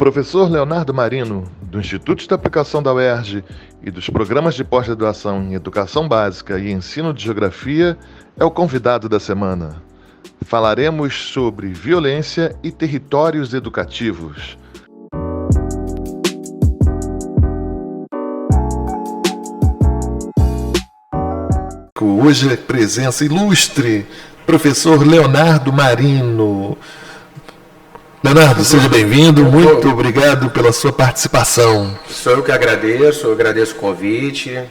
professor Leonardo Marino, do Instituto de Aplicação da UERJ e dos programas de pós-graduação em Educação Básica e Ensino de Geografia, é o convidado da semana. Falaremos sobre violência e territórios educativos. Hoje é presença ilustre, professor Leonardo Marino. Leonardo, seja bem-vindo, muito obrigado pela sua participação. Sou eu que agradeço o convite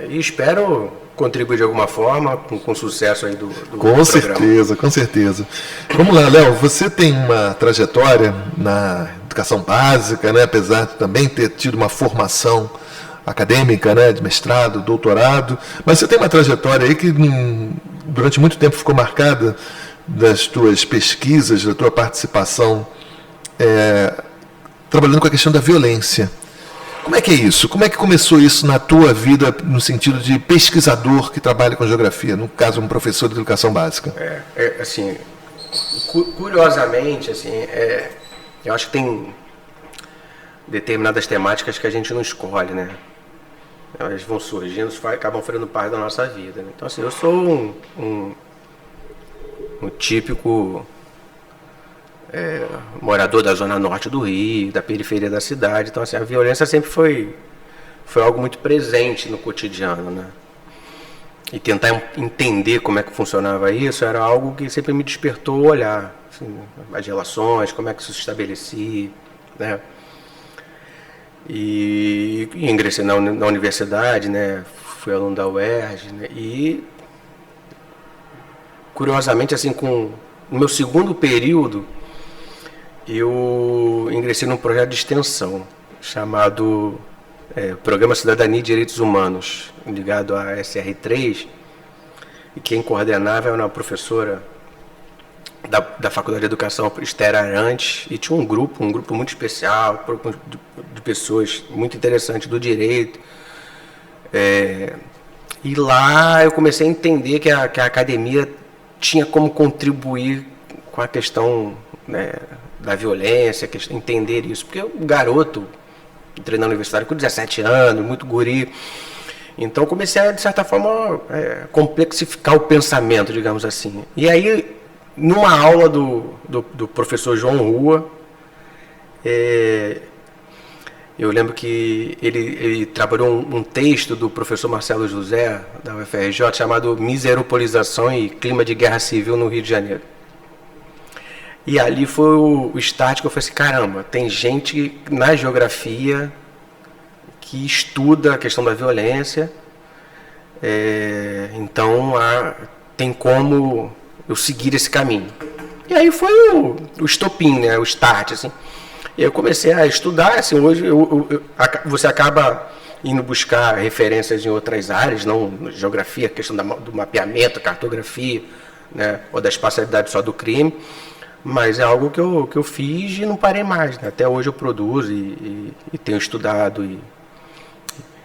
e espero contribuir de alguma forma com sucesso aí do Com certeza, com certeza. Vamos lá, Léo, você tem uma trajetória na educação básica, né, apesar de também ter tido uma formação acadêmica, né, de mestrado, doutorado, mas você tem uma trajetória aí que durante muito tempo ficou marcada das tuas pesquisas, da tua participação, trabalhando com a questão da violência. Como é que é isso? Como é que começou isso na tua vida, no sentido de pesquisador que trabalha com geografia, no caso, um professor de educação básica? Assim, curiosamente, assim, eu acho que tem determinadas temáticas que a gente não escolhe, né? Elas vão surgindo, acabam fazendo parte da nossa vida, né? Então, assim, eu sou um típico morador da zona norte do Rio, da periferia da cidade. Então, assim, a violência sempre foi algo muito presente no cotidiano, né? E tentar entender como é que funcionava isso era algo que sempre me despertou o olhar, assim, as relações, como é que isso se estabelecia, né? E ingressei na universidade, né? Fui aluno da UERJ, né? E curiosamente, assim, no meu segundo período, eu ingressei num projeto de extensão chamado Programa Cidadania e Direitos Humanos, ligado à SR3, e quem coordenava era uma professora da Faculdade de Educação, Esther Arantes, e tinha um grupo muito especial, de pessoas muito interessantes do direito. E lá eu comecei a entender que a academia tinha como contribuir com a questão, né, da violência, entender isso. Porque o garoto, entrei na universidade com 17 anos, muito guri. Então comecei a, de certa forma, complexificar o pensamento, digamos assim. E aí, numa aula do professor João Rua, eu lembro que ele trabalhou um texto do professor Marcelo José, da UFRJ, chamado Miseropolização e Clima de Guerra Civil no Rio de Janeiro. E ali foi o start que eu falei assim, caramba, tem gente na geografia que estuda a questão da violência, então tem como eu seguir esse caminho. E aí foi o estopim, né, o start, assim. Eu comecei a estudar, assim, hoje você acaba indo buscar referências em outras áreas, não geografia, questão do mapeamento, cartografia, né, ou da espacialidade só do crime, mas é algo que eu fiz e não parei mais, né? Até hoje eu produzo e tenho estudado,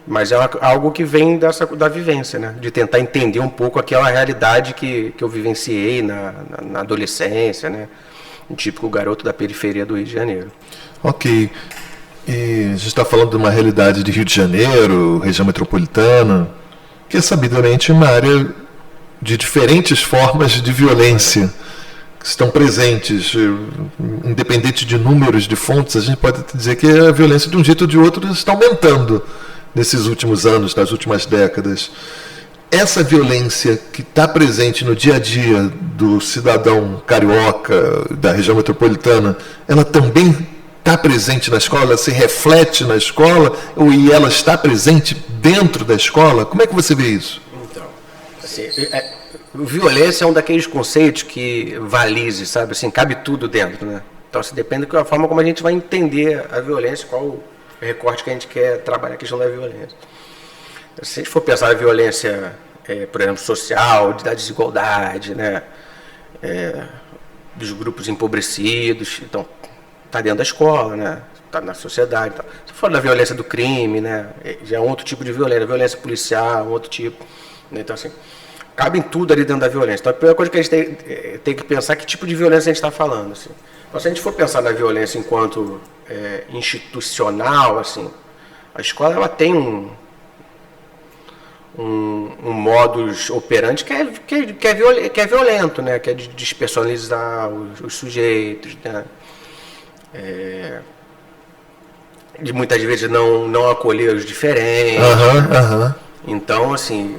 mas é algo que vem da vivência, né, de tentar entender um pouco aquela realidade que eu vivenciei na adolescência, né, um típico garoto da periferia do Rio de Janeiro. Ok. E a gente está falando de uma realidade de Rio de Janeiro, região metropolitana, que é sabidamente uma área de diferentes formas de violência que estão presentes, independente de números de fontes. A gente pode dizer que a violência, de um jeito ou de outro, está aumentando nesses últimos anos, nas últimas décadas. Essa violência que está presente no dia a dia do cidadão carioca, da região metropolitana, ela também está presente na escola, ela se reflete na escola, e ela está presente dentro da escola? Como é que você vê isso? Então, assim, violência é um daqueles conceitos que valize, sabe? Assim, cabe tudo dentro, né? Então, assim, depende da forma como a gente vai entender a violência, qual o recorte que a gente quer trabalhar a questão da violência. Se a gente for pensar na violência, por exemplo, social, da desigualdade, né, dos grupos empobrecidos, então está dentro da escola, né, está na sociedade. Tá. Se for da violência do crime, né, já é um outro tipo de violência policial, outro tipo. Né, então, assim, cabe em tudo ali dentro da violência. Então, a primeira coisa que a gente tem que pensar é que tipo de violência a gente está falando. Assim. Então, se a gente for pensar na violência enquanto institucional, assim, a escola ela tem um modus operandi que é violento, né? Que é de despersonalizar os sujeitos, né? De muitas vezes não acolher os diferentes. Então, assim,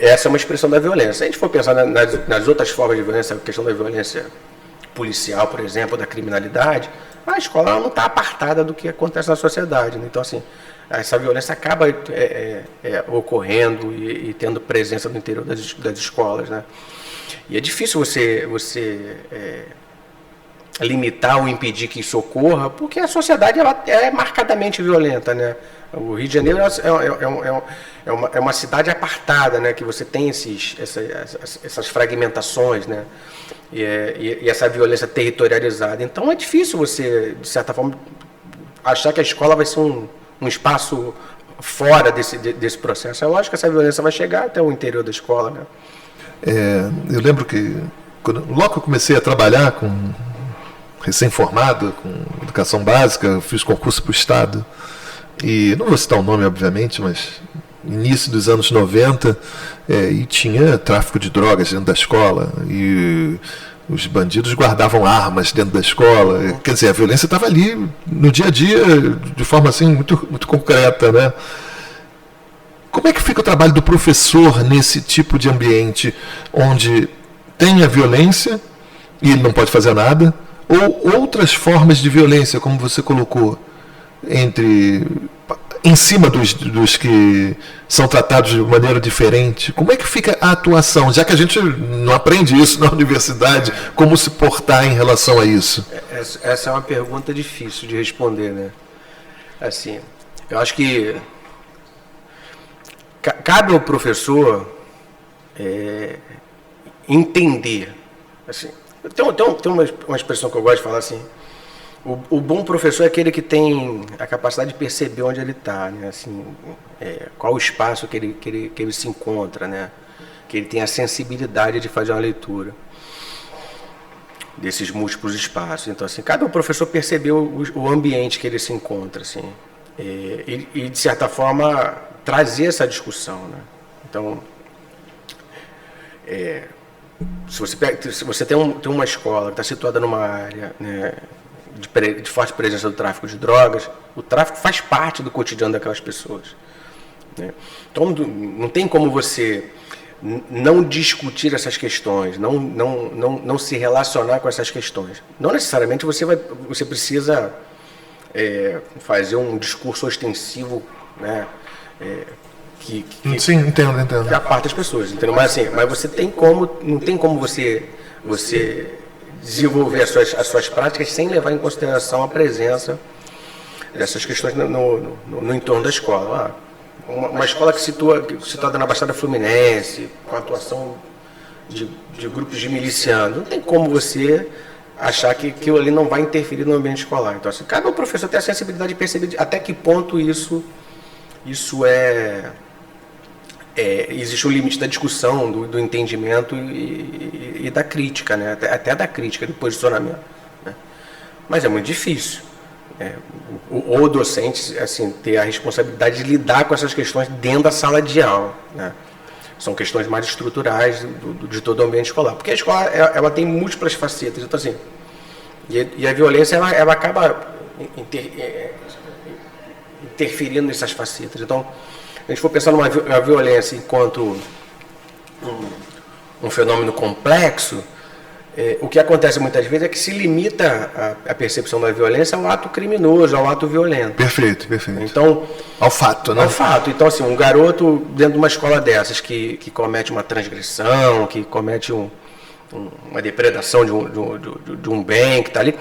essa é uma expressão da violência. Se a gente for pensar nas outras formas de violência, a questão da violência policial, por exemplo, da criminalidade, a escola não está apartada do que acontece na sociedade, né? Então, assim, essa violência acaba ocorrendo e tendo presença no interior das escolas, né? E é difícil você limitar ou impedir que isso ocorra, porque a sociedade ela é marcadamente violenta, né? O Rio de Janeiro é uma cidade apartada, né? Que você tem essas fragmentações, né? E essa violência territorializada. Então é difícil você, de certa forma, achar que a escola vai ser um espaço fora desse processo. É lógico que essa violência vai chegar até o interior da escola, né? Eu lembro que logo que eu comecei a trabalhar com recém-formado, com educação básica, eu fiz concurso para o Estado. E não vou citar o nome, obviamente, mas início dos anos 90, e tinha tráfico de drogas dentro da escola, e os bandidos guardavam armas dentro da escola. Quer dizer, a violência estava ali no dia a dia, de forma assim muito, muito concreta, né? Como é que fica o trabalho do professor nesse tipo de ambiente, onde tem a violência e ele não pode fazer nada, ou outras formas de violência, como você colocou, em cima dos que são tratados de maneira diferente? Como é que fica a atuação? Já que a gente não aprende isso na universidade, como se portar em relação a isso? Essa é uma pergunta difícil de responder, né? Assim, eu acho que cabe ao professor entender. Assim, tem uma expressão que eu gosto de falar assim: o bom professor é aquele que tem a capacidade de perceber onde ele está, né? Assim, qual o espaço que ele se encontra, né? Que ele tem a sensibilidade de fazer uma leitura desses múltiplos espaços. Então, assim, cada professor percebeu o ambiente que ele se encontra, assim, e de certa forma trazer essa discussão, né? Então, se você tem uma escola que está situada numa área, né, de forte presença do tráfico de drogas, o tráfico faz parte do cotidiano daquelas pessoas, né? Então não tem como você não discutir essas questões, não se relacionar com essas questões. Não necessariamente você precisa fazer um discurso ostensivo, né, Sim, entendo. Que aparta as pessoas, entendeu? Mas assim, não tem como você desenvolver as suas práticas sem levar em consideração a presença dessas questões no entorno da escola. Uma escola situada na Baixada Fluminense, com a atuação de grupos de milicianos, não tem como você achar que aquilo ali não vai interferir no ambiente escolar. Então, assim, cabe ao professor ter a sensibilidade de perceber até que ponto isso existe um limite da discussão, do entendimento e da crítica, né? Até da crítica, do posicionamento, né? Mas é muito difícil, o docente, assim, ter a responsabilidade de lidar com essas questões dentro da sala de aula, né? São questões mais estruturais de todo o ambiente escolar, porque a escola ela tem múltiplas facetas. Então, assim, e a violência ela acaba interferindo nessas facetas. Então, a gente for pensar numa violência enquanto um fenômeno complexo, o que acontece muitas vezes é que se limita a percepção da violência ao ato criminoso, ao ato violento. Perfeito. Então, ao fato, né? Ao fato. Então, assim, um garoto dentro de uma escola dessas que comete uma transgressão, que comete uma depredação de um bem que está ali,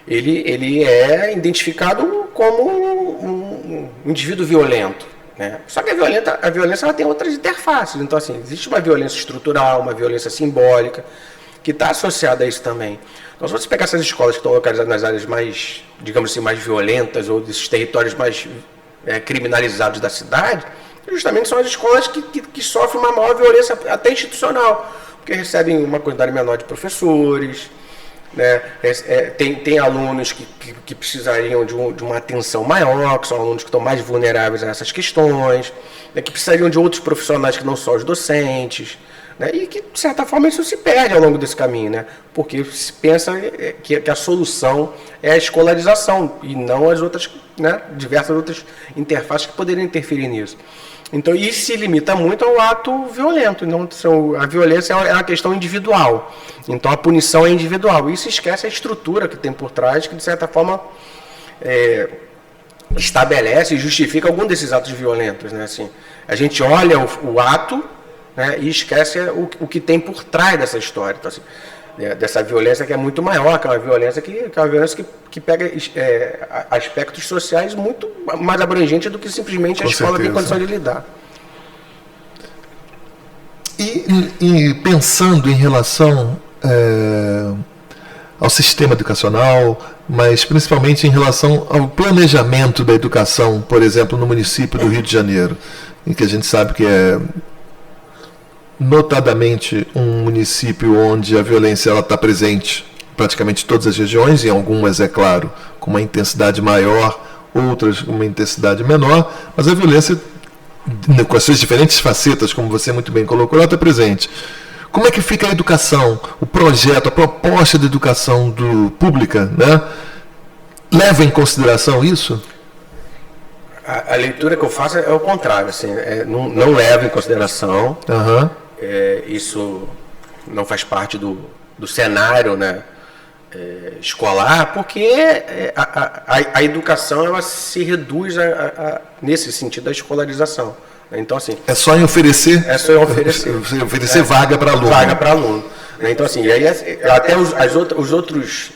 ele é identificado como um indivíduo violento, né? Só que a violência ela tem outras interfaces. Então, assim, existe uma violência estrutural, uma violência simbólica, que está associada a isso também. Então, se você pegar essas escolas que estão localizadas nas áreas mais, digamos assim, mais violentas, ou desses territórios mais criminalizados da cidade, justamente são as escolas que sofrem uma maior violência até institucional, porque recebem uma quantidade menor de professores, né? Tem alunos que precisariam de uma atenção maior, que são alunos que estão mais vulneráveis a essas questões, né? Que precisariam de outros profissionais que não só os docentes, né? E que, de certa forma, isso se perde ao longo desse caminho, né? Porque se pensa que a solução é a escolarização e não as outras, né? Diversas outras interfaces que poderiam interferir nisso. Então, isso se limita muito ao ato violento. Então, a violência é uma questão individual. Então, a punição é individual. E se esquece a estrutura que tem por trás, que, de certa forma, estabelece e justifica algum desses atos violentos, né? Assim, a gente olha o ato, né, e esquece o que tem por trás dessa história. Então, assim, dessa violência que é muito maior, que é uma violência que pega aspectos sociais muito mais abrangentes do que simplesmente a escola tem condição de lidar. E pensando em relação ao sistema educacional, mas principalmente em relação ao planejamento da educação, por exemplo, no município do Rio de Janeiro, em que a gente sabe que é notadamente um município onde a violência está presente em praticamente todas as regiões, em algumas, é claro, com uma intensidade maior, outras com uma intensidade menor, mas a violência, com as suas diferentes facetas, como você muito bem colocou, ela está presente. Como é que fica a educação, o projeto, a proposta de educação pública, né? Leva em consideração isso? A leitura que eu faço é o contrário, assim, não leva em consideração. Uhum. Isso não faz parte do cenário, né, escolar, porque a educação ela se reduz nesse sentido à escolarização. Então, assim, é só em oferecer? É só em oferecer. Oferecer vaga para aluno. Vaga para aluno. Então, assim, aí, até os outros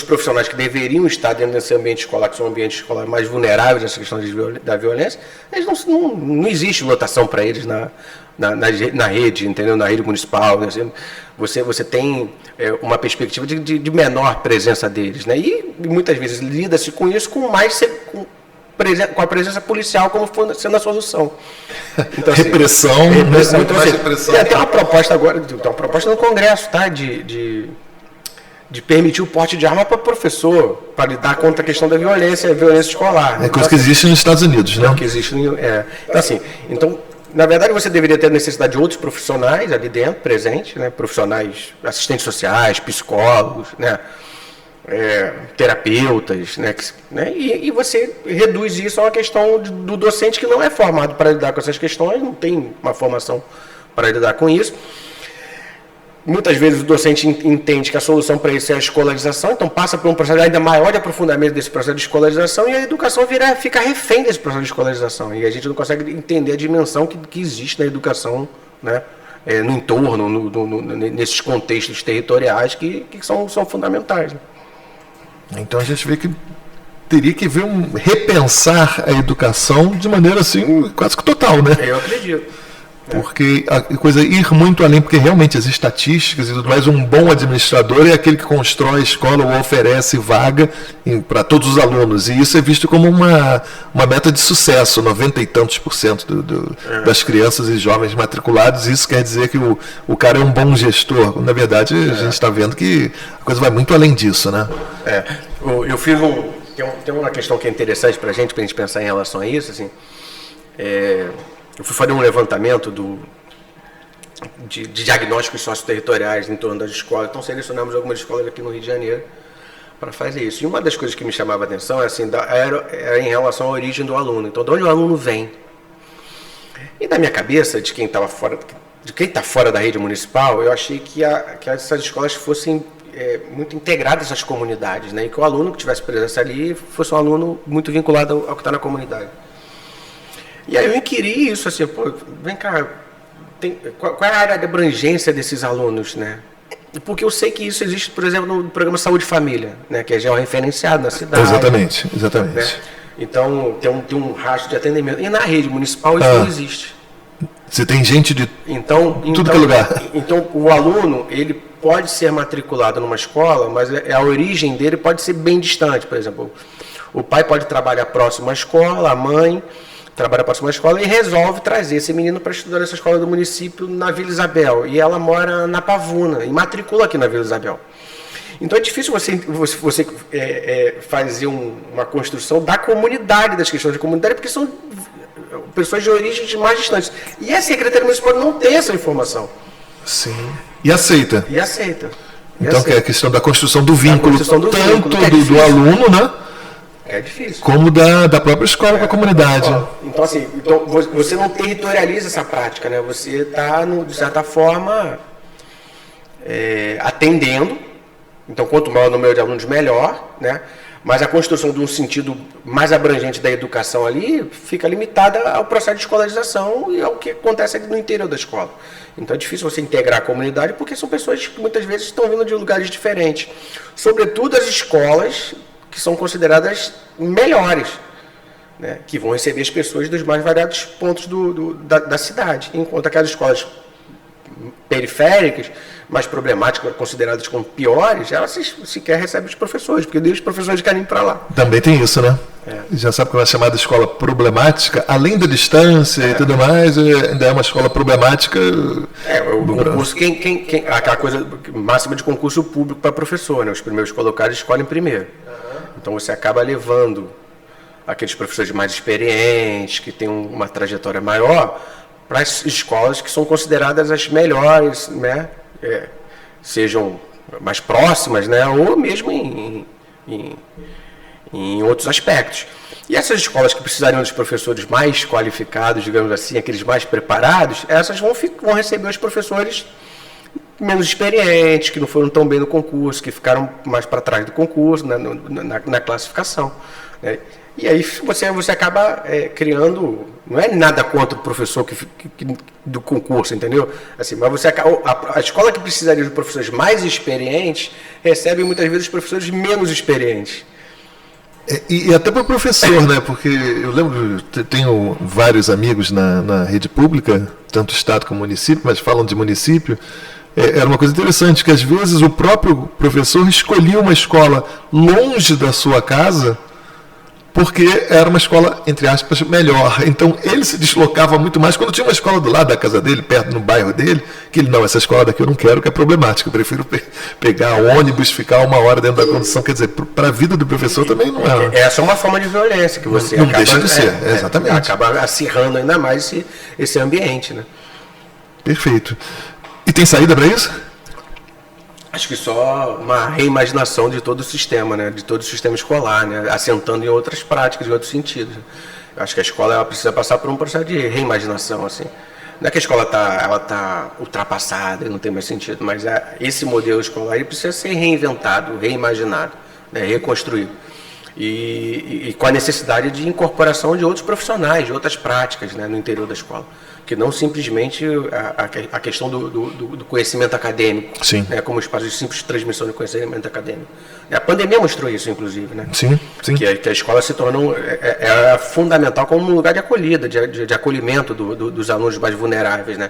profissionais que deveriam estar dentro desse ambiente escolar, que são ambientes escolares mais vulneráveis nessa questão da violência, eles não existe lotação para eles na rede, entendeu? Na rede municipal. Né? Você tem uma perspectiva de menor presença deles, né? E muitas vezes lida-se com isso com a presença policial como sendo a solução. Então, assim, repressão. Então, assim, repressão. Tem uma proposta agora, uma proposta no Congresso, tá? De permitir o porte de arma para professor, para lidar contra a questão da violência escolar. É coisa que existe nos Estados Unidos, né? Que existe, Então, assim, na verdade, você deveria ter a necessidade de outros profissionais ali dentro, presentes, né? Profissionais, assistentes sociais, psicólogos, né? Terapeutas, né? E você reduz isso a uma questão do docente que não é formado para lidar com essas questões, não tem uma formação para lidar com isso. Muitas vezes o docente entende que a solução para isso é a escolarização, então passa por um processo ainda maior de aprofundamento desse processo de escolarização e a educação fica refém desse processo de escolarização. E a gente não consegue entender a dimensão que existe na educação, né? No entorno, nesses contextos territoriais que são fundamentais. Né? Então a gente vê que teria que ver repensar a educação de maneira assim quase que total, né? Eu acredito. Porque a coisa ir muito além, porque realmente as estatísticas e tudo mais, um bom administrador é aquele que constrói a escola ou oferece vaga para todos os alunos. E isso é visto como uma meta de sucesso, 90 e tantos % das crianças e jovens matriculados. Isso quer dizer que o cara é um bom gestor. Na verdade, a gente está vendo que a coisa vai muito além disso, né? Eu fiz tem uma questão que é interessante para a gente pensar em relação a isso, assim. Eu fui fazer um levantamento de diagnósticos socioterritoriais em torno das escolas. Então, selecionamos algumas escolas aqui no Rio de Janeiro para fazer isso. E uma das coisas que me chamava a atenção era em relação à origem do aluno. Então, de onde o aluno vem? E na minha cabeça, de quem está fora da rede municipal, eu achei que essas escolas fossem muito integradas às comunidades, né? E que o aluno que tivesse presença ali fosse um aluno muito vinculado ao que está na comunidade. E aí eu inquiri isso, assim, vem cá, qual é a área de abrangência desses alunos, né? Porque eu sei que isso existe, por exemplo, no programa Saúde e Família, né? Que é já referenciado na cidade. Exatamente. Né? Então, tem um rastro de atendimento. E na rede municipal isso não existe. Você tem gente de tudo que é lugar. Então, o aluno, ele pode ser matriculado numa escola, mas a origem dele pode ser bem distante, por exemplo. O pai pode trabalhar próximo à escola, a mãe... trabalha para uma escola e resolve trazer esse menino para estudar nessa escola do município na Vila Isabel. E ela mora na Pavuna, e matricula aqui na Vila Isabel. Então é difícil você fazer uma construção da comunidade, das questões da comunidade, porque são pessoas de origens mais distantes. E a Secretaria Municipal não tem essa informação. Sim. E aceita. Então, que é a questão da construção do vínculo, tanto do aluno, né? É difícil. Como da própria escola com a comunidade. Então, assim, você não territorializa essa prática, né? Você está, de certa forma, atendendo. Então, quanto maior o número de alunos, melhor, né? Mas a construção de um sentido mais abrangente da educação ali fica limitada ao processo de escolarização e ao que acontece ali no interior da escola. Então é difícil você integrar a comunidade porque são pessoas que muitas vezes estão vindo de lugares diferentes. Sobretudo as escolas que são consideradas melhores, né? Que vão receber as pessoas dos mais variados pontos da cidade. Enquanto aquelas escolas periféricas, mais problemáticas, consideradas como piores, elas sequer recebem os professores, porque os professores querem ir para lá. Também tem isso, né? Já sabe que é uma chamada escola problemática, além da distância e tudo mais, ainda é uma escola problemática. O concurso, aquela coisa máxima de concurso público para professor, né? Os primeiros colocados escolhem primeiro. Então você acaba levando aqueles professores mais experientes, que têm uma trajetória maior, para as escolas que são consideradas as melhores, né? Sejam mais próximas, né? Ou mesmo em outros aspectos. E essas escolas que precisariam dos professores mais qualificados, digamos assim, aqueles mais preparados, essas vão receber os professores menos experientes, que não foram tão bem no concurso, que ficaram mais para trás do concurso, na classificação, né? E aí você acaba criando, não é nada contra o professor do concurso, entendeu? Assim, mas a escola que precisaria de professores mais experientes recebe muitas vezes professores menos experientes. E até para o professor, né? Porque eu lembro, tenho vários amigos na rede pública, tanto Estado como município, mas falam de município. Era uma coisa interessante, que às vezes o próprio professor escolhia uma escola longe da sua casa, porque era uma escola, entre aspas, melhor. Então, ele se deslocava muito mais quando tinha uma escola do lado da casa dele, perto no bairro dele, que ele, não, essa escola daqui eu não quero, que é problemática, eu prefiro pegar ônibus, ficar 1 hora dentro da condição. Quer dizer, para a vida do professor também não é. Essa é uma forma de violência que você não deixa de ser, exatamente. Acaba acirrando ainda mais esse ambiente, né? Perfeito. E tem saída para isso? Acho que só uma reimaginação de todo o sistema, né? De todo o sistema escolar, né? Assentando em outras práticas, em outros sentidos. Eu acho que a escola ela precisa passar por um processo de reimaginação, assim. Não é que a escola tá ultrapassada e não tem mais sentido, mas esse modelo escolar ele precisa ser reinventado, reimaginado, né? Reconstruído. E com a necessidade de incorporação de outros profissionais, de outras práticas, né? No interior da escola. Que não simplesmente a questão do conhecimento acadêmico, né, como espaço de simples transmissão de conhecimento acadêmico. A pandemia mostrou isso, inclusive, né? Sim. Que a escola se tornou fundamental como um lugar de acolhida, de acolhimento dos alunos mais vulneráveis, né?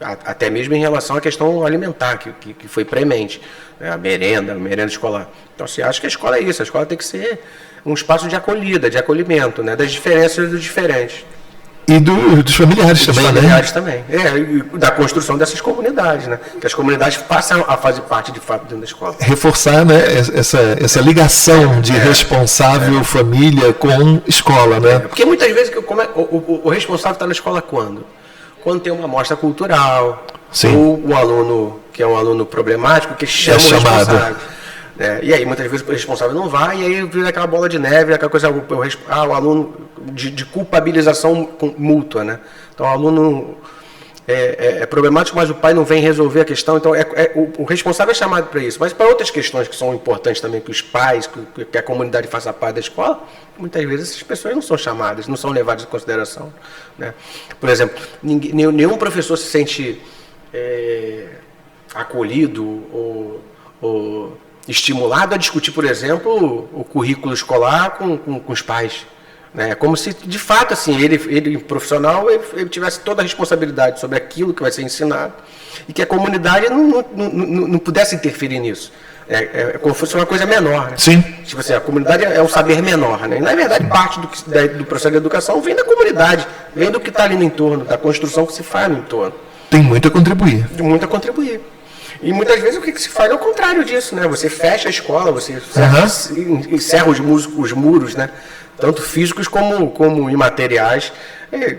Até mesmo em relação à questão alimentar, que foi premente, né? A merenda escolar. Então, assim, acho que a escola é isso, a escola tem que ser um espaço de acolhida, de acolhimento, né? Das diferenças dos diferentes. E dos familiares também, né? Dos familiares também. E da construção dessas comunidades, né? Que as comunidades passam a fazer parte, de fato, dentro da escola. Reforçar, né, essa ligação de responsável, família com escola, né? Porque muitas vezes o responsável está na escola quando? Quando tem uma amostra cultural, Sim. Ou o aluno, que é um aluno problemático, que chama o responsável. E aí muitas vezes o responsável não vai, e aí vira aquela bola de neve, aquela coisa, o aluno de culpabilização mútua, né? Então o aluno é problemático, mas o pai não vem resolver a questão, então o responsável é chamado para isso. Mas para outras questões que são importantes também, que os pais, que a comunidade faça parte da escola, muitas vezes essas pessoas não são chamadas, não são levadas em consideração, né? Por exemplo, nenhum professor se sente acolhido ou estimulado a discutir, por exemplo, o currículo escolar com os pais, né? É como se, de fato, assim, ele profissional, ele tivesse toda a responsabilidade sobre aquilo que vai ser ensinado e que a comunidade não pudesse interferir nisso. É como se fosse uma coisa menor, né? Sim. Tipo assim, a comunidade é um saber menor, né? E, na verdade, parte do processo de educação vem da comunidade, vem do que está ali no entorno, da construção que se faz no entorno. Tem muito a contribuir. Muito a contribuir. E muitas vezes o que se faz é o contrário disso, né? Você fecha a escola, você encerra os muros, né? Tanto físicos como imateriais,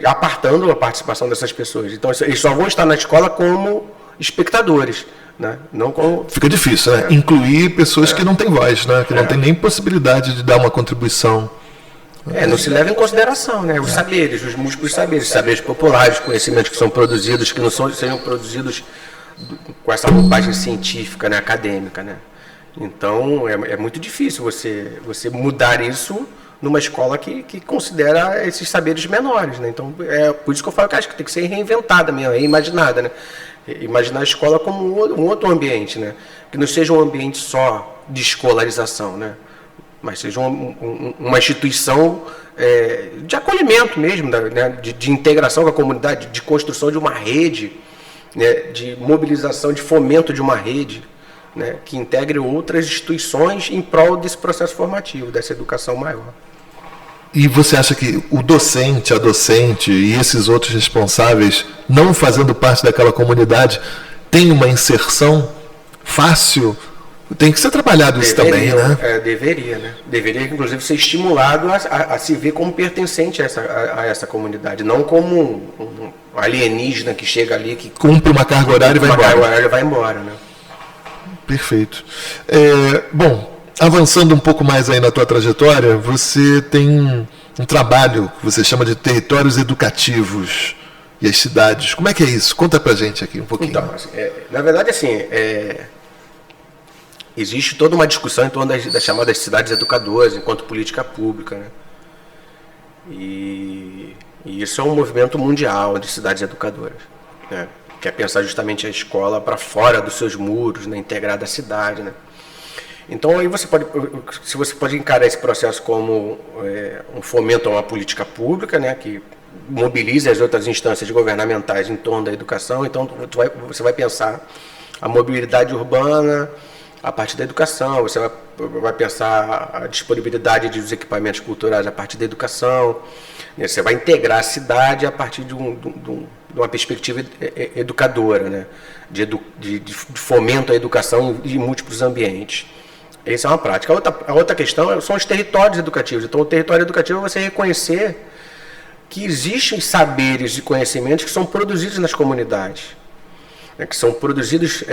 apartando a participação dessas pessoas. Então, eles só vão estar na escola como espectadores. Né? Não como... Fica difícil, né? Incluir pessoas que não têm voz, né? Que não têm nem possibilidade de dar uma contribuição. Não se leva em consideração, né? Os saberes, os múltiplos saberes populares, conhecimentos que são produzidos, que não sejam produzidos com essa roupagem científica, né? Acadêmica, né? Então, é muito difícil você mudar isso numa escola que considera esses saberes menores, né? Então, por isso que eu falo que acho que tem que ser reinventada mesmo, reimaginada, né? Imaginar a escola como um outro ambiente, né? Que não seja um ambiente só de escolarização, né? Mas seja uma instituição de acolhimento mesmo, né? de integração com a comunidade, de construção de uma rede, né? De mobilização, de fomento de uma rede, né? Que integre outras instituições em prol desse processo formativo, dessa educação maior. E você acha que o docente, a docente e esses outros responsáveis, não fazendo parte daquela comunidade, tem uma inserção fácil? Tem que ser trabalhado isso também, né? Deveria, né? Deveria, inclusive, ser estimulado a se ver como pertencente a essa comunidade, não como um alienígena que chega ali, que cumpre uma carga horária e vai embora, né? Perfeito. Bom, avançando um pouco mais aí na tua trajetória, você tem um trabalho que você chama de territórios educativos e as cidades. Como é que é isso? Conta pra gente aqui um pouquinho. Então, na verdade, assim, existe toda uma discussão em torno das chamadas cidades educadoras, enquanto política pública, né? E isso é um movimento mundial de cidades educadoras, né? Que é pensar justamente a escola para fora dos seus muros, né? Integrada à cidade, né? Então, aí se você pode encarar esse processo como um fomento a uma política pública, né, que mobilize as outras instâncias governamentais em torno da educação, então você vai pensar a mobilidade urbana a partir da educação, você vai pensar a disponibilidade dos equipamentos culturais a partir da educação, né, você vai integrar a cidade a partir de uma perspectiva educadora, né, de fomento à educação em múltiplos ambientes. Essa é uma prática. A outra questão são os territórios educativos. Então, o território educativo é você reconhecer que existem saberes e conhecimentos que são produzidos nas comunidades, né, que são produzidos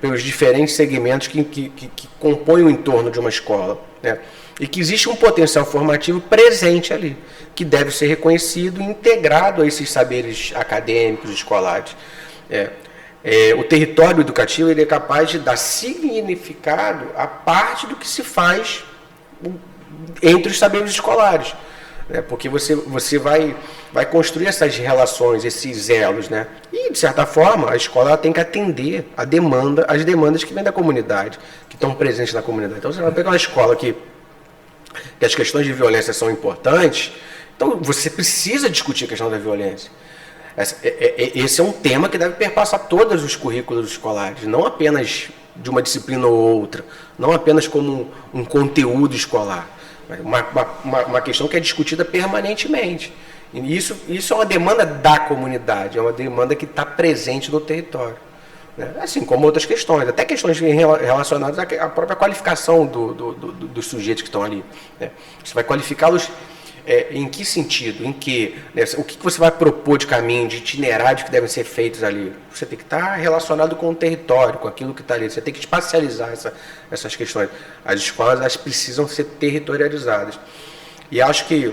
pelos diferentes segmentos que compõem o entorno de uma escola, né, e que existe um potencial formativo presente ali, que deve ser reconhecido e integrado a esses saberes acadêmicos, escolares. O território educativo ele é capaz de dar significado à parte do que se faz entre os saberes escolares, né? Porque você vai construir essas relações, esses elos, né? E, de certa forma, a escola tem que atender as demandas que vêm da comunidade, que estão presentes na comunidade. Então, você vai pegar uma escola que as questões de violência são importantes, então você precisa discutir a questão da violência. Esse é um tema que deve perpassar todos os currículos escolares, não apenas de uma disciplina ou outra, não apenas como um conteúdo escolar, mas uma questão que é discutida permanentemente. E isso é uma demanda da comunidade, é uma demanda que está presente no território, né? Assim como outras questões, até questões relacionadas à própria qualificação dos sujeitos que estão ali, né? Você vai qualificá-los em que sentido? Em que, né, o que você vai propor de caminho, de itinerários que devem ser feitos ali? Você tem que estar relacionado com o território, com aquilo que está ali. Você tem que espacializar essas questões. As escolas elas precisam ser territorializadas. E acho que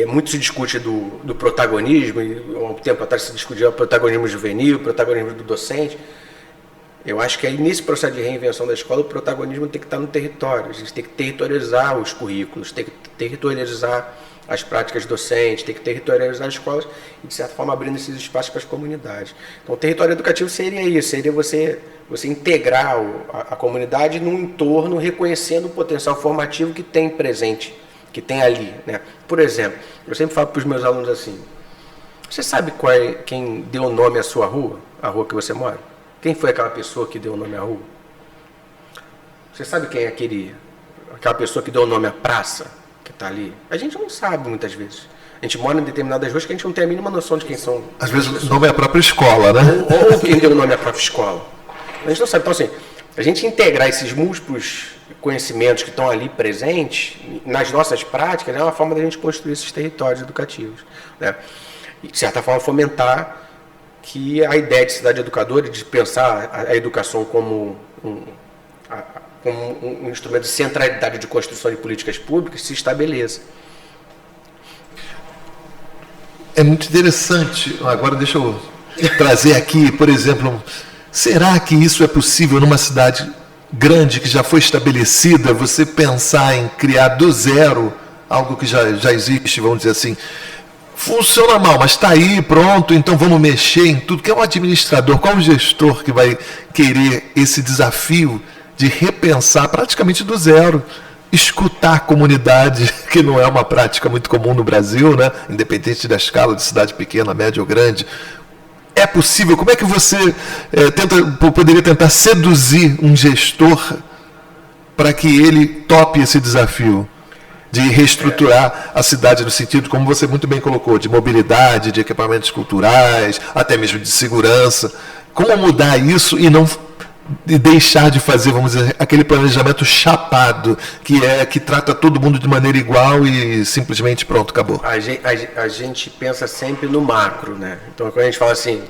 muito se discute do protagonismo, e há um tempo atrás se discutia o protagonismo juvenil, o protagonismo do docente. Eu acho que aí nesse processo de reinvenção da escola, o protagonismo tem que estar no território. A gente tem que territorializar os currículos, tem que territorializar as práticas docentes, tem que territorializar as escolas e, de certa forma, abrindo esses espaços para as comunidades. Então, o território educativo seria isso, seria você integrar a comunidade num entorno, reconhecendo o potencial formativo que tem presente que tem ali, né? Por exemplo, eu sempre falo para os meus alunos assim: você sabe quem deu o nome à sua rua, a rua que você mora? Quem foi aquela pessoa que deu o nome à rua? Você sabe quem é aquela pessoa que deu o nome à praça que está ali? A gente não sabe muitas vezes. A gente mora em determinadas ruas que a gente não tem a mínima noção de quem são. Às vezes o nome é a própria escola, né? Ou quem deu o nome à própria escola. A gente não sabe. Então, assim, a gente integrar esses múltiplos conhecimentos que estão ali presentes nas nossas práticas é uma forma da gente construir esses territórios educativos, né? E, de certa forma, fomentar que a ideia de cidade educadora, de pensar a educação como um instrumento de centralidade de construção de políticas públicas, se estabeleça. É muito interessante. Agora deixa eu trazer aqui, por exemplo, será que isso é possível numa cidade grande que já foi estabelecida, você pensar em criar do zero algo que já existe, vamos dizer assim, funciona mal, mas está aí, pronto, então vamos mexer em tudo. Quem é um administrador, qual é o gestor que vai querer esse desafio de repensar praticamente do zero, escutar a comunidade, que não é uma prática muito comum no Brasil, né? Independente da escala de cidade pequena, média ou grande? É possível? Como é que você poderia tentar seduzir um gestor para que ele tope esse desafio de reestruturar a cidade no sentido, como você muito bem colocou, de mobilidade, de equipamentos culturais, até mesmo de segurança? Como mudar isso e não deixar de fazer, vamos dizer, aquele planejamento chapado, que trata todo mundo de maneira igual e simplesmente pronto, acabou? A gente pensa sempre no macro, né? Então, quando a gente fala assim,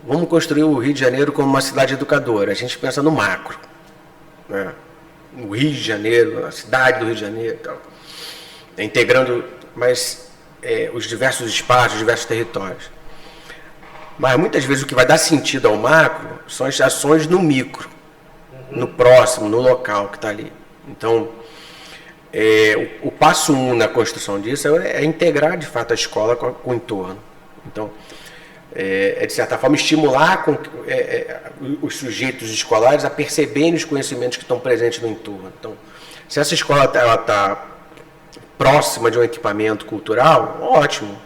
vamos construir o Rio de Janeiro como uma cidade educadora, a gente pensa no macro, né? No Rio de Janeiro, a cidade do Rio de Janeiro e tal, integrando os diversos espaços, os diversos territórios. Mas muitas vezes o que vai dar sentido ao macro são as ações no micro, no próximo, no local que está ali. Então, o passo 1 na construção disso é integrar de fato a escola com o entorno. Então, de certa forma estimular os sujeitos escolares a perceberem os conhecimentos que estão presentes no entorno. Então, se essa escola está próxima de um equipamento cultural, ótimo.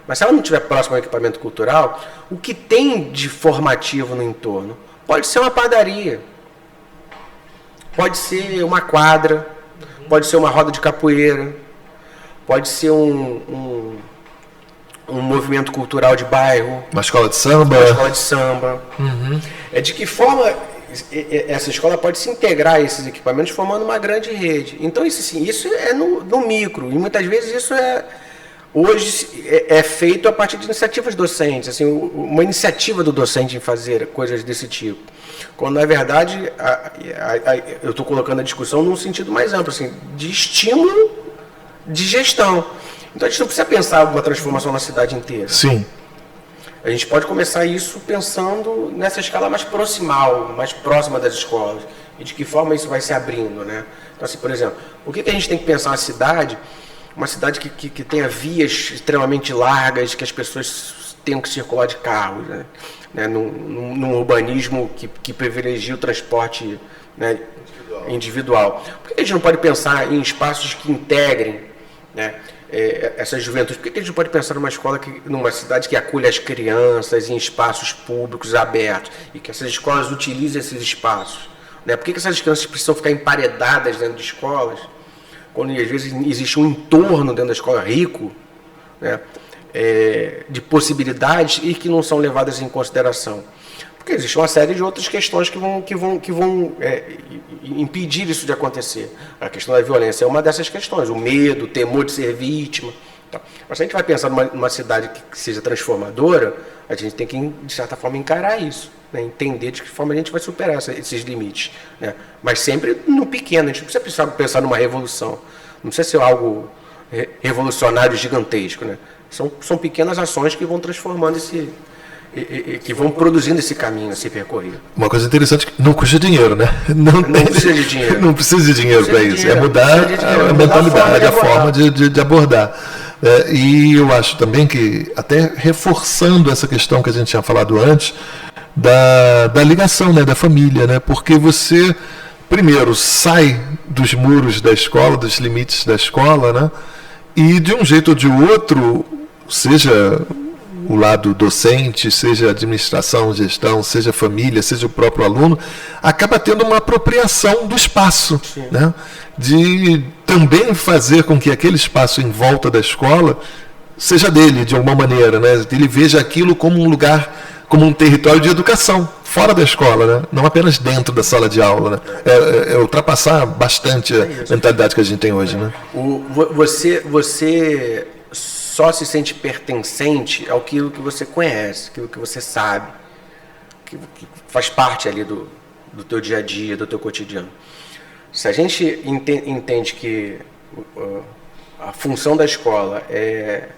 Mas se ela não estiver próxima ao equipamento cultural, o que tem de formativo no entorno? Pode ser uma padaria, pode ser uma quadra, pode ser uma roda de capoeira, pode ser um movimento cultural de bairro. Uma escola de samba. Uma escola de samba. Uhum. De que forma essa escola pode se integrar a esses equipamentos formando uma grande rede? Então, isso é no micro, e muitas vezes isso hoje é feito a partir de iniciativas docentes, assim, uma iniciativa do docente em fazer coisas desse tipo. Quando, na verdade, eu estou colocando a discussão num sentido mais amplo, assim, de estímulo de gestão. Então, a gente não precisa pensar uma transformação na cidade inteira. Sim. A gente pode começar isso pensando nessa escala mais proximal, mais próxima das escolas, e de que forma isso vai se abrindo, né? Então, assim, por exemplo, o que a gente tem que pensar na cidade? Uma cidade que tenha vias extremamente largas, que as pessoas tenham que circular de carro, né? Num urbanismo que privilegia o transporte, né, individual. Por que a gente não pode pensar em espaços que integrem, né, essa juventude? Por que a gente não pode pensar numa cidade que acolha as crianças em espaços públicos abertos e que essas escolas utilizem esses espaços? Né? Por que essas crianças precisam ficar emparedadas dentro de escolas, quando às vezes existe um entorno dentro da escola rico, né, de possibilidades e que não são levadas em consideração? Porque existe uma série de outras questões que vão impedir isso de acontecer. A questão da violência é uma dessas questões, o medo, o temor de ser vítima. Então, mas se a gente vai pensar numa cidade que seja transformadora, a gente tem que, de certa forma, encarar isso, né? Entender de que forma a gente vai superar esses limites, né? Mas sempre no pequeno, a gente não precisa pensar numa revolução, não precisa ser algo revolucionário gigantesco, né? São pequenas ações que vão transformando que vão produzindo esse caminho a ser percorrido. Uma coisa interessante, que não custa dinheiro, né? Não precisa de dinheiro. Não precisa de dinheiro para isso. É mudar a mentalidade, a forma de abordar. E eu acho também que, até reforçando essa questão que a gente tinha falado antes, da ligação, né, da família, né? Porque você primeiro, sai dos muros da escola, dos limites da escola, né? E de um jeito ou de outro, seja o lado docente, seja a administração, gestão, seja a família, seja o próprio aluno, acaba tendo uma apropriação do espaço, né? De também fazer com que aquele espaço em volta da escola seja dele, de alguma maneira, né? Ele veja aquilo como um lugar, como um território de educação, fora da escola, né? Não apenas dentro da sala de aula, né? É ultrapassar bastante a mentalidade que a gente tem hoje, né? Você só se sente pertencente àquilo que você conhece, aquilo que você sabe, que faz parte ali do teu dia a dia, do teu cotidiano. Se a gente entende que a função da escola é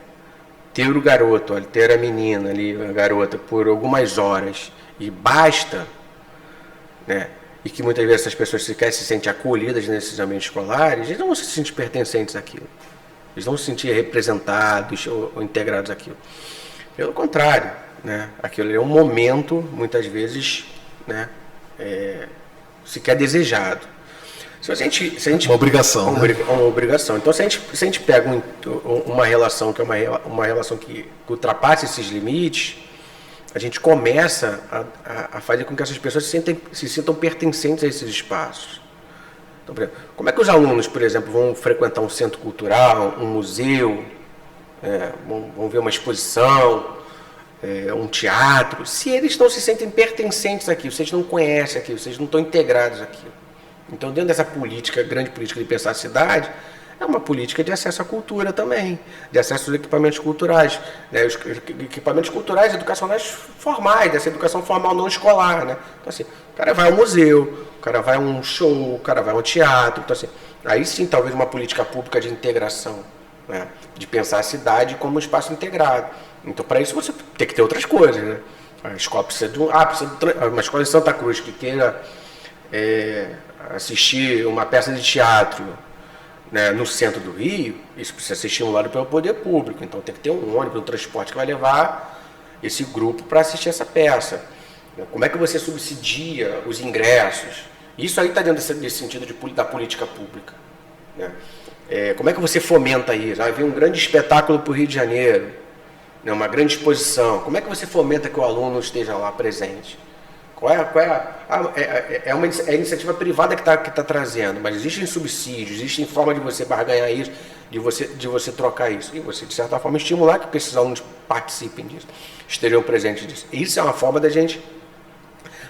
ter o garoto, ter a menina ali, a garota, por algumas horas e basta, né? E que muitas vezes essas pessoas sequer se sentem acolhidas nesses ambientes escolares, eles não vão se sentir pertencentes àquilo. Eles não vão se sentir representados ou integrados àquilo. Pelo contrário, né? Aquilo é um momento, muitas vezes, né? Sequer desejado. Se a gente, uma obrigação. Uma obrigação. Então, se a gente pega uma relação que é uma relação que ultrapassa esses limites, a gente começa a fazer com que essas pessoas se sintam pertencentes a esses espaços. Então, por exemplo, como é que os alunos, por exemplo, vão frequentar um centro cultural, um museu, vão ver uma exposição, um teatro, se eles não se sentem pertencentes àquilo, se eles não conhecem aquilo, se eles não estão integrados àquilo? Então, dentro dessa política, grande política de pensar a cidade, é uma política de acesso à cultura também, de acesso aos equipamentos culturais, né? Os equipamentos culturais educacionais formais, dessa educação formal não escolar, né? Então, assim, o cara vai ao museu, o cara vai a um show, o cara vai a um teatro, então, assim, aí sim, talvez uma política pública de integração, né? De pensar a cidade como um espaço integrado. Então, para isso, você tem que ter outras coisas, né? A escola precisa de uma escola em Santa Cruz que queira assistir uma peça de teatro, né, no centro do Rio, isso precisa ser estimulado pelo poder público. Então tem que ter um ônibus, um transporte que vai levar esse grupo para assistir essa peça. Como é que você subsidia os ingressos? Isso aí está dentro desse sentido da política pública, né? Como é que você fomenta isso? Vai vir um grande espetáculo para o Rio de Janeiro, né, uma grande exposição. Como é que você fomenta que o aluno esteja lá presente? É a iniciativa privada que está trazendo, mas existem subsídios, existem formas de você barganhar isso, de você trocar isso. E você, de certa forma, estimular que esses alunos participem disso, estejam presentes disso. Isso é uma forma da gente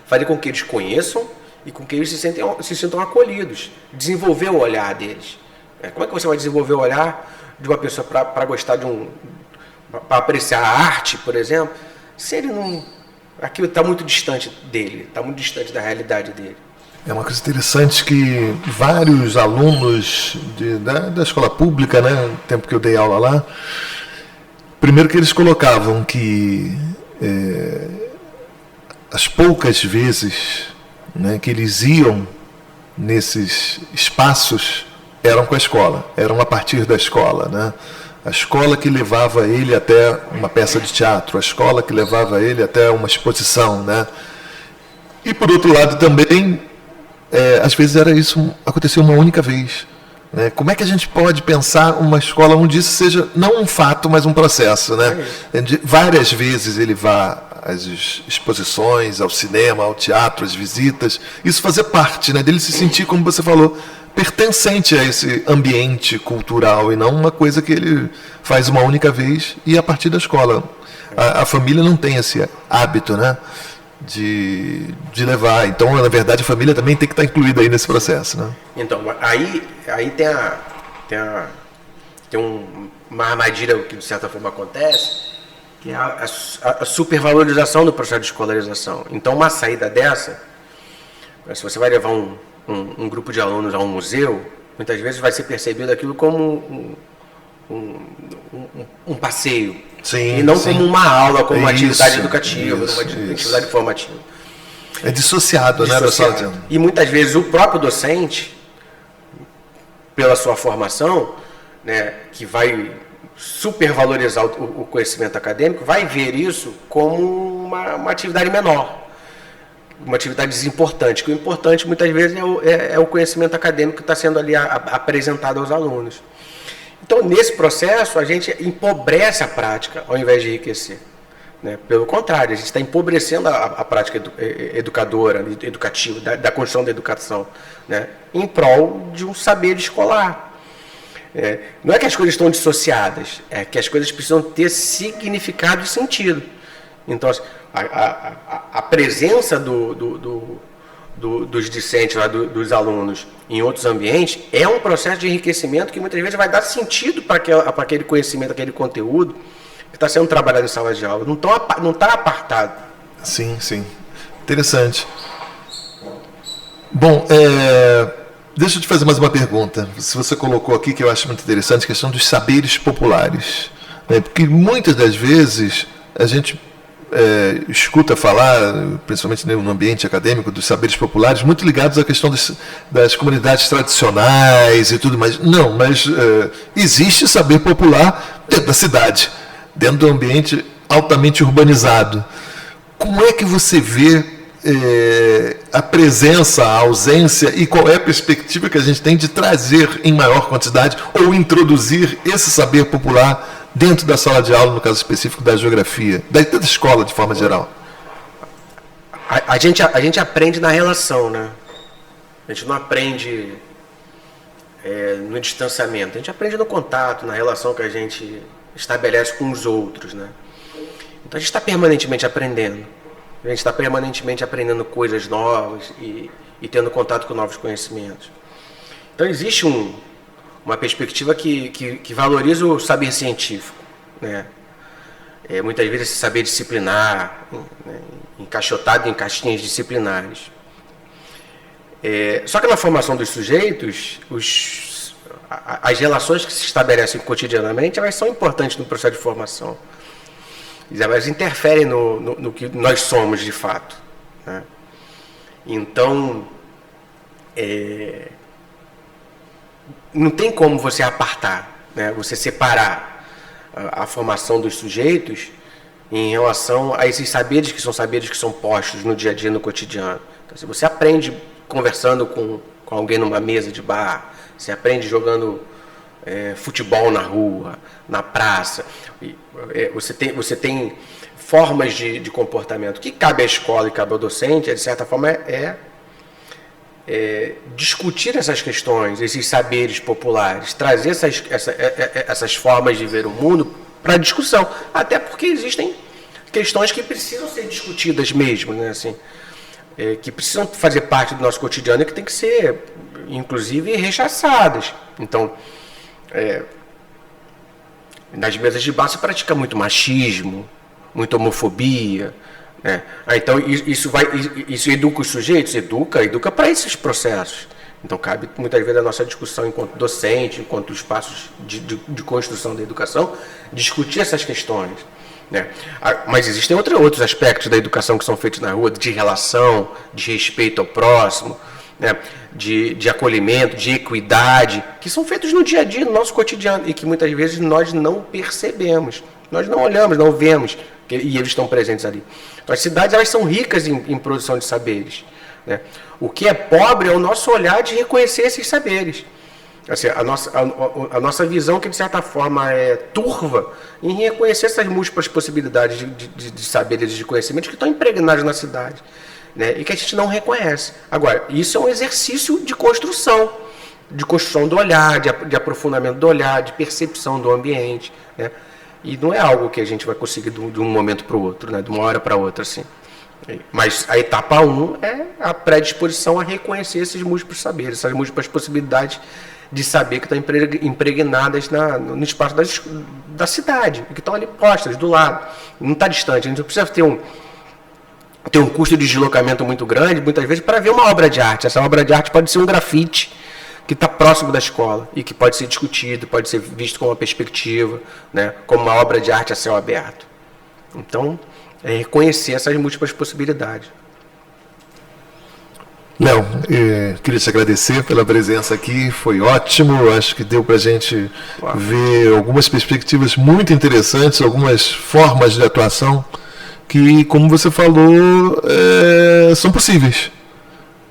fazer com que eles conheçam e com que eles se sintam acolhidos, desenvolver o olhar deles. Como é que você vai desenvolver o olhar de uma pessoa para gostar para apreciar a arte, por exemplo, se ele não... Aquilo está muito distante dele, está muito distante da realidade dele. É uma coisa interessante que vários alunos da escola pública, né, no tempo que eu dei aula lá, primeiro que eles colocavam que as poucas vezes, né, que eles iam nesses espaços eram com a escola, eram a partir da escola, né? A escola que levava ele até uma peça de teatro, a escola que levava ele até uma exposição, né? E por outro lado também, às vezes acontecia uma única vez, né? Como é que a gente pode pensar uma escola onde isso seja não um fato, mas um processo, né? Várias vezes ele vá às exposições, ao cinema, ao teatro, às visitas, isso fazer parte, né? Dele se sentir, como você falou, pertencente a esse ambiente cultural e não uma coisa que ele faz uma única vez e a partir da escola. A família não tem esse hábito, né, de levar. Então, na verdade, a família também tem que estar incluída aí nesse processo, né? Então, aí tem uma armadilha que, de certa forma, acontece, que é a supervalorização do processo de escolarização. Então, uma saída dessa, se você vai levar um grupo de alunos a um museu, muitas vezes vai ser percebido aquilo como um passeio. Sim, e não sim. Como uma aula, como uma atividade educativa, uma atividade formativa. É dissociado, né? E muitas vezes o próprio docente, pela sua formação, né, que vai supervalorizar o conhecimento acadêmico, vai ver isso como uma atividade menor. uma atividade desimportante, que o importante muitas vezes é o conhecimento acadêmico que está sendo ali apresentado aos alunos. Então, nesse processo, a gente empobrece a prática ao invés de enriquecer. Né? Pelo contrário, a gente está empobrecendo a prática educadora, educativa, da construção da educação, né? Em prol de um saber escolar. Não é que as coisas estão dissociadas, é que as coisas precisam ter significado e sentido. Então, a presença dos discentes, dos alunos em outros ambientes, é um processo de enriquecimento que muitas vezes vai dar sentido para aquele conhecimento, aquele conteúdo que está sendo trabalhado em sala de aula. Não está apartado. Sim, sim. Interessante. Bom, deixa eu te fazer mais uma pergunta. Se você colocou aqui, que eu acho muito interessante, a questão dos saberes populares. Né? Porque muitas das vezes a gente escuta falar, principalmente no ambiente acadêmico, dos saberes populares, muito ligados à questão das comunidades tradicionais e tudo mais. Não, mas existe saber popular dentro da cidade, dentro do ambiente altamente urbanizado. Como é que você vê a presença, a ausência e qual é a perspectiva que a gente tem de trazer em maior quantidade ou introduzir esse saber popular dentro da sala de aula, no caso específico da geografia, da escola de forma geral? A gente aprende na relação, né? A gente não aprende no distanciamento, a gente aprende no contato, na relação que a gente estabelece com os outros, né? Então a gente está permanentemente aprendendo. A gente está permanentemente aprendendo coisas novas e tendo contato com novos conhecimentos. Então existe uma perspectiva que valoriza o saber científico, né? Muitas vezes esse saber disciplinar, né? Encaixotado em caixinhas disciplinares. Só que na formação dos sujeitos, as relações que se estabelecem cotidianamente, elas são importantes no processo de formação. Elas interferem no que nós somos de fato, né? Então, não tem como você apartar, né? Você separar a formação dos sujeitos em relação a esses saberes que são postos no dia a dia, no cotidiano. Então, se você aprende conversando com alguém numa mesa de bar, você aprende jogando futebol na rua, na praça, você tem formas de comportamento que cabe à escola e cabe ao docente, de certa forma, discutir essas questões, esses saberes populares, trazer essas formas de ver o mundo para discussão, até porque existem questões que precisam ser discutidas mesmo, né? Assim, que precisam fazer parte do nosso cotidiano e que tem que ser, inclusive, rechaçadas. Então, nas mesas de bar se pratica muito machismo, muita homofobia, né? Então isso educa os sujeitos? Educa para esses processos. Então cabe muitas vezes a nossa discussão enquanto docente, enquanto espaços de construção da educação, discutir essas questões, né? Mas existem outros aspectos da educação que são feitos na rua, de relação, de respeito ao próximo, né? De acolhimento, de equidade, que são feitos no dia a dia, no nosso cotidiano, e que muitas vezes nós não percebemos, nós não olhamos, não vemos, e eles estão presentes ali. Então, as cidades, elas são ricas em produção de saberes, né? O que é pobre é o nosso olhar de reconhecer esses saberes. Assim, a nossa visão, que de certa forma é turva, em reconhecer essas múltiplas possibilidades de saberes e de conhecimentos que estão impregnados na cidade, né? E que a gente não reconhece. Agora, isso é um exercício de construção do olhar, de aprofundamento do olhar, de percepção do ambiente, né? E não é algo que a gente vai conseguir de um momento para o outro, né? De uma hora para outra, assim. Mas a etapa 1 é a predisposição a reconhecer esses múltiplos saberes, essas múltiplas possibilidades de saber que estão impregnadas no espaço da cidade, que estão ali postas, do lado. Não está distante, a gente não precisa ter um custo de deslocamento muito grande, muitas vezes, para ver uma obra de arte. Essa obra de arte pode ser um grafite que está próximo da escola e que pode ser discutido, pode ser visto como uma perspectiva, né, como uma obra de arte a céu aberto. Então, reconhecer essas múltiplas possibilidades. Léo, queria te agradecer pela presença aqui, foi ótimo, acho que deu para a gente ver algumas perspectivas muito interessantes, algumas formas de atuação que, como você falou, são possíveis.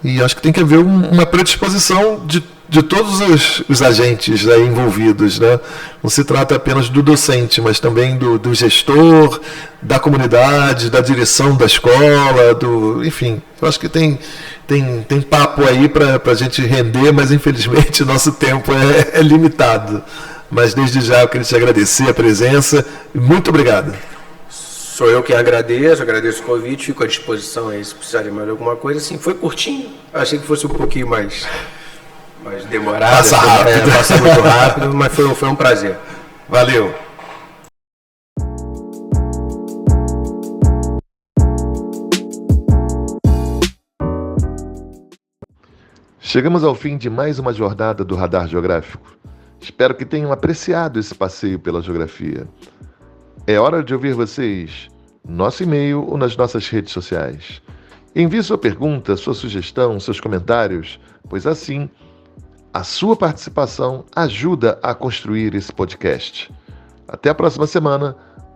E acho que tem que haver uma predisposição de todos os agentes aí envolvidos, né? Não se trata apenas do docente, mas também do gestor, da comunidade, da direção da escola, enfim. Eu acho que tem papo aí para a gente render, mas infelizmente nosso tempo é limitado. Mas desde já eu queria te agradecer a presença. Muito obrigado. Sou eu quem agradeço o convite, fico à disposição aí se precisarem mais de alguma coisa. Assim, foi curtinho, achei que fosse um pouquinho mais demorado. Passa rápido. Passa muito rápido, mas foi um prazer. Valeu. Chegamos ao fim de mais uma jornada do Radar Geográfico. Espero que tenham apreciado esse passeio pela geografia. É hora de ouvir vocês, nosso e-mail ou nas nossas redes sociais. Envie sua pergunta, sua sugestão, seus comentários, pois assim, a sua participação ajuda a construir esse podcast. Até a próxima semana,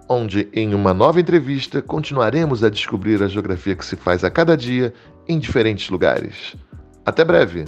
onde em uma nova entrevista continuaremos a descobrir a geografia que se faz a cada dia em diferentes lugares. Até breve!